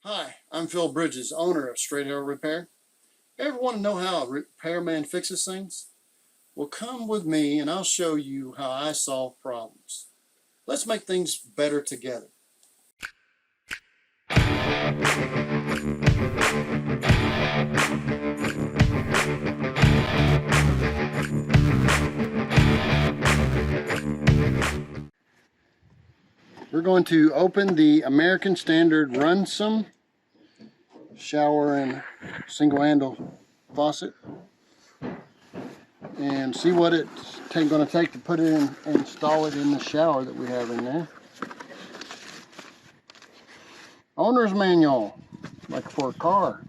Hi, I'm Phil Bridges, owner of Straight Arrow Repair. Ever want to know how a repairman fixes things? Well, come with me and I'll show you how I solve problems. Let's make things better together. We're going to open the American Standard Rumson shower and single handle faucet and see what it's going to take to put it in and install it in the shower that we have in there. Owner's manual, like for a car.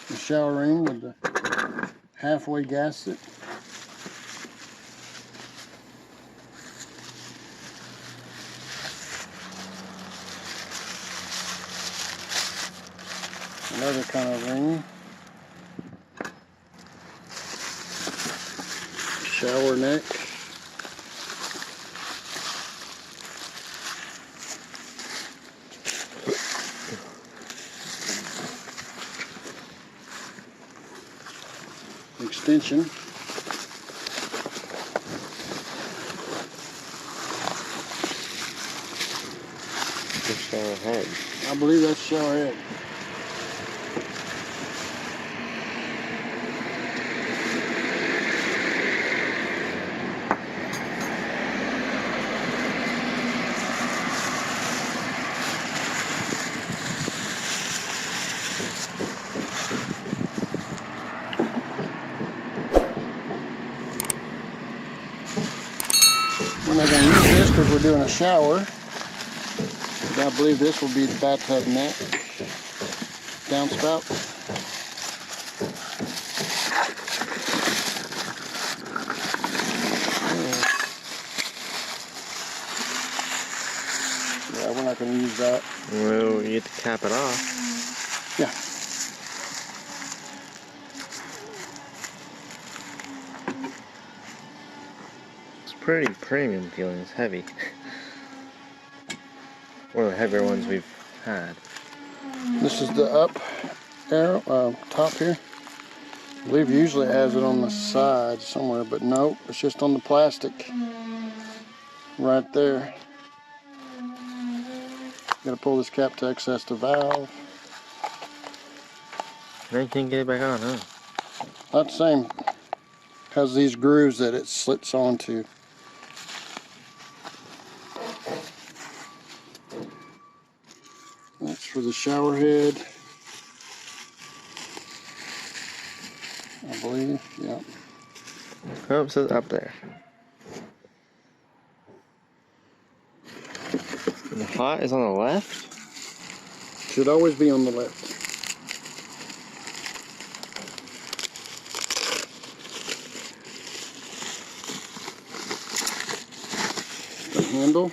The shower ring with the halfway gasket. Another kind of ring. Shower neck. Extension. The shower head. I believe that's shower head. We're not going to use this because we're doing a shower. But I believe this will be the bathtub neck. Downspout. Yeah, we're not going to use that. Well, you get to cap it off. Yeah. It's pretty premium feeling. It's heavy. One of the heavier ones we've had. This is the up arrow, top here. I believe usually it has it on the side somewhere, but nope, it's just on the plastic right there. Got to pull this cap to access the valve. Now you can't get it back on, huh? Not the same, because these grooves that it slits onto. That's for the shower head, I believe. Yeah. Oh, it says up there. And the hot is on the left? Should always be on the left. The handle.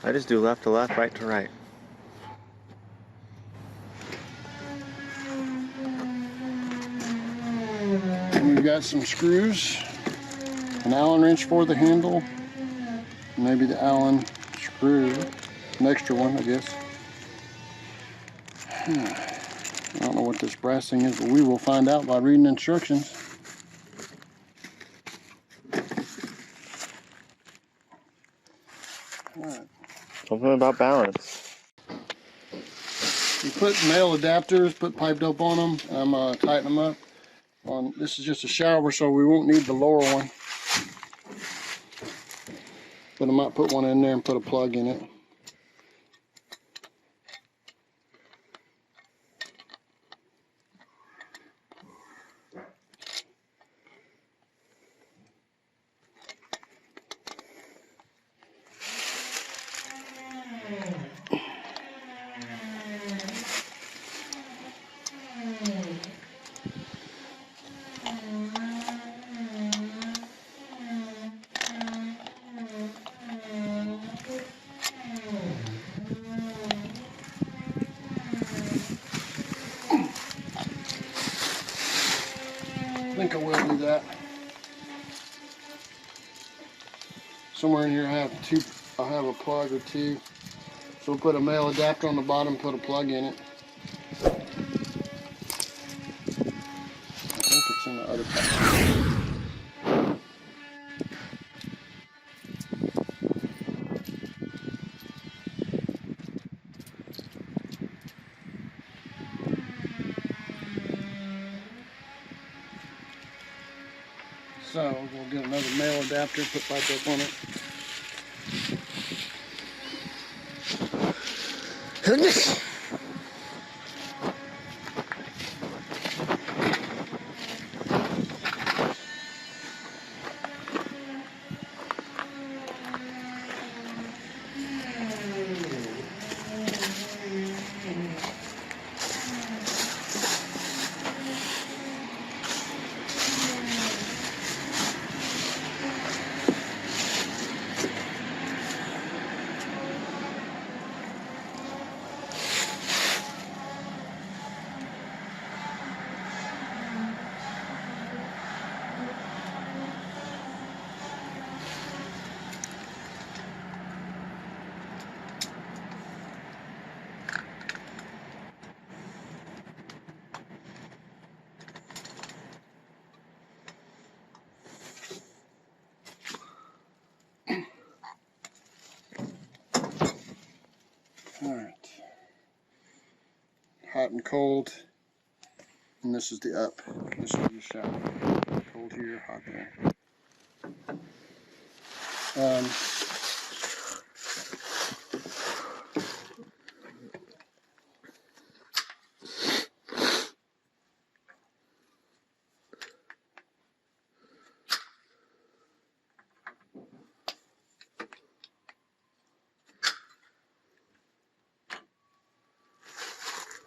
I just do left to left, right to right. And we've got some screws, an Allen wrench for the handle, maybe the Allen screw, an extra one, I guess. I don't know what this brass thing is, but we will find out by reading instructions. Alright. Something about balance. You put male adapters, put pipe dope on them. I'm going to tighten them up. This is just a shower, so we won't need the lower one. But I might put one in there and put a plug in it. somewhere in here I'll have a plug or two. So we'll put a male adapter on the bottom, put a plug in it. I think it's in the other pack. So we'll get another male adapter, put back up on it. Alright. Hot and cold. And this is the up. This is the shower. Cold here, hot there.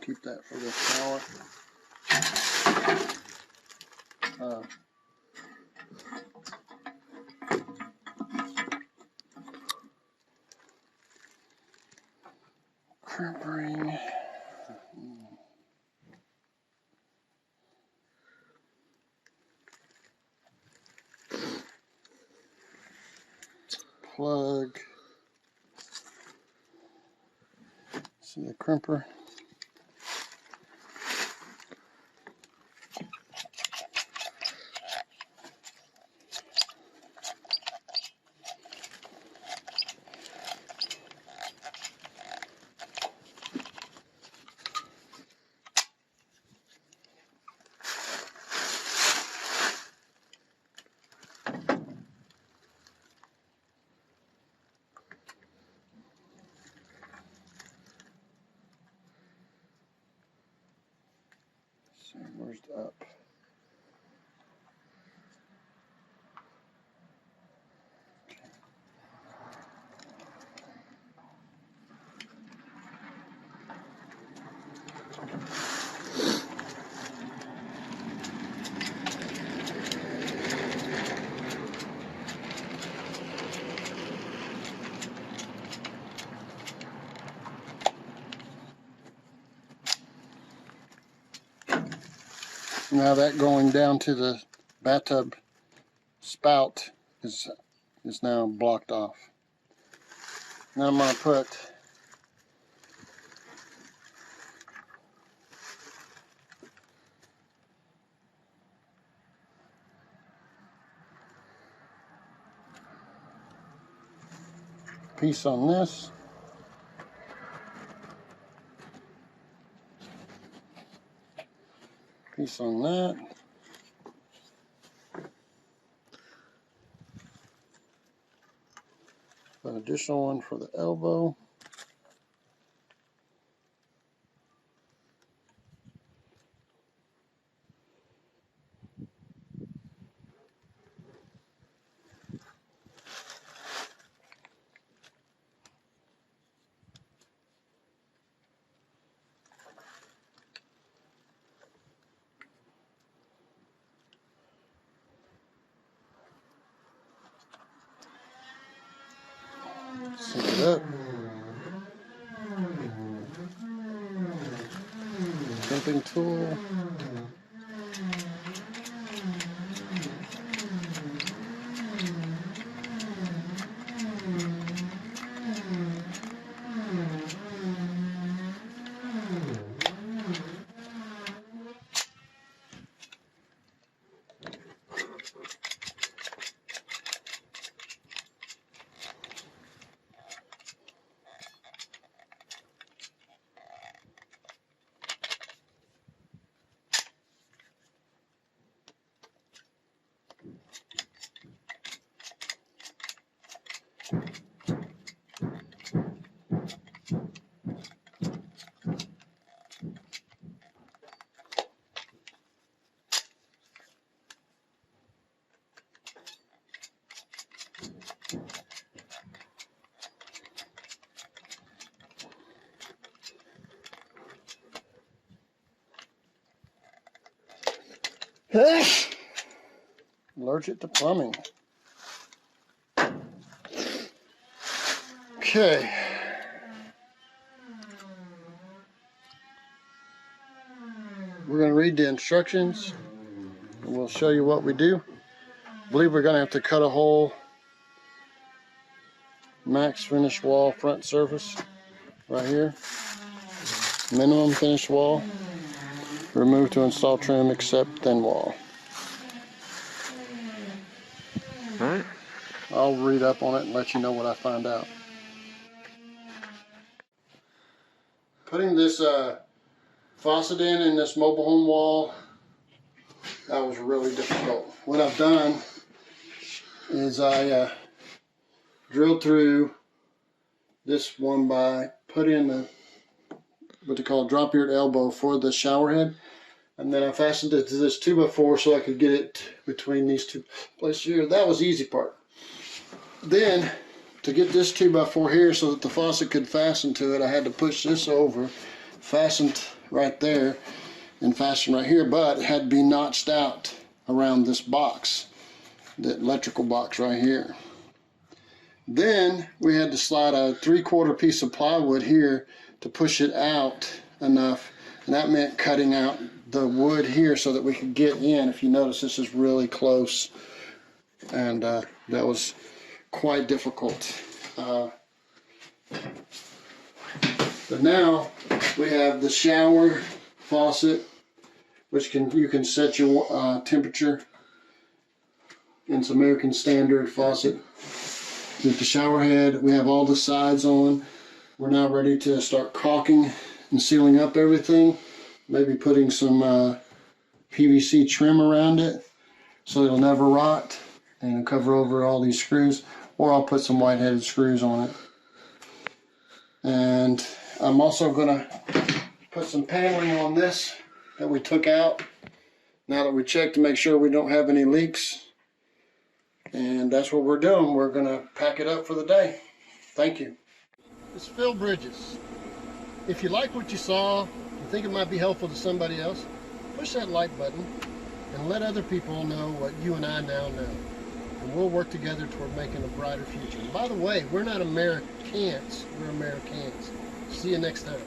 Keep that for the shower. Crimping. Plug. See the crimper. So where's the up? Now that going down to the bathtub spout is now blocked off. Now I'm going to put a piece on this. Piece on that. An additional one for the elbow. Sync it up. Crimping tool. Allergic to plumbing. Okay. We're going to read the instructions and we'll show you what we do. I believe we're going to have to cut a hole, max finish wall front surface right here, minimum finish wall, remove to install trim except thin wall. Alright. I'll read up on it and let you know what I find out. Putting this faucet in this mobile home wall, that was really difficult. What I've done is I drilled through this one by put in the what they call drop ear elbow for the shower head, and then I fastened it to this 2x4 so I could get it between these two places here. That was the easy part. Then to get this 2x4 here so that the faucet could fasten to it, I had to push this over, fastened right there, and fasten right here, but it had to be notched out around this box, the electrical box right here. Then we had to slide a 3/4 piece of plywood here to push it out enough, and that meant cutting out the wood here so that we could get in. If you notice, this is really close, and that was quite difficult. But now we have the shower faucet, which you can set your temperature. It's American Standard faucet. With the shower head, we have all the sides on. We're now ready to start caulking and sealing up everything. Maybe putting some PVC trim around it so it'll never rot and cover over all these screws. Or I'll put some white-headed screws on it. And I'm also going to put some paneling on this that we took out now that we checked to make sure we don't have any leaks. And that's what we're doing. We're going to pack it up for the day. Thank you. It's Phil Bridges. If you like what you saw, you think it might be helpful to somebody else, push that like button and let other people know what you and I now know. And we'll work together toward making a brighter future. And by the way, we're not Americans, we're Americans. See you next time.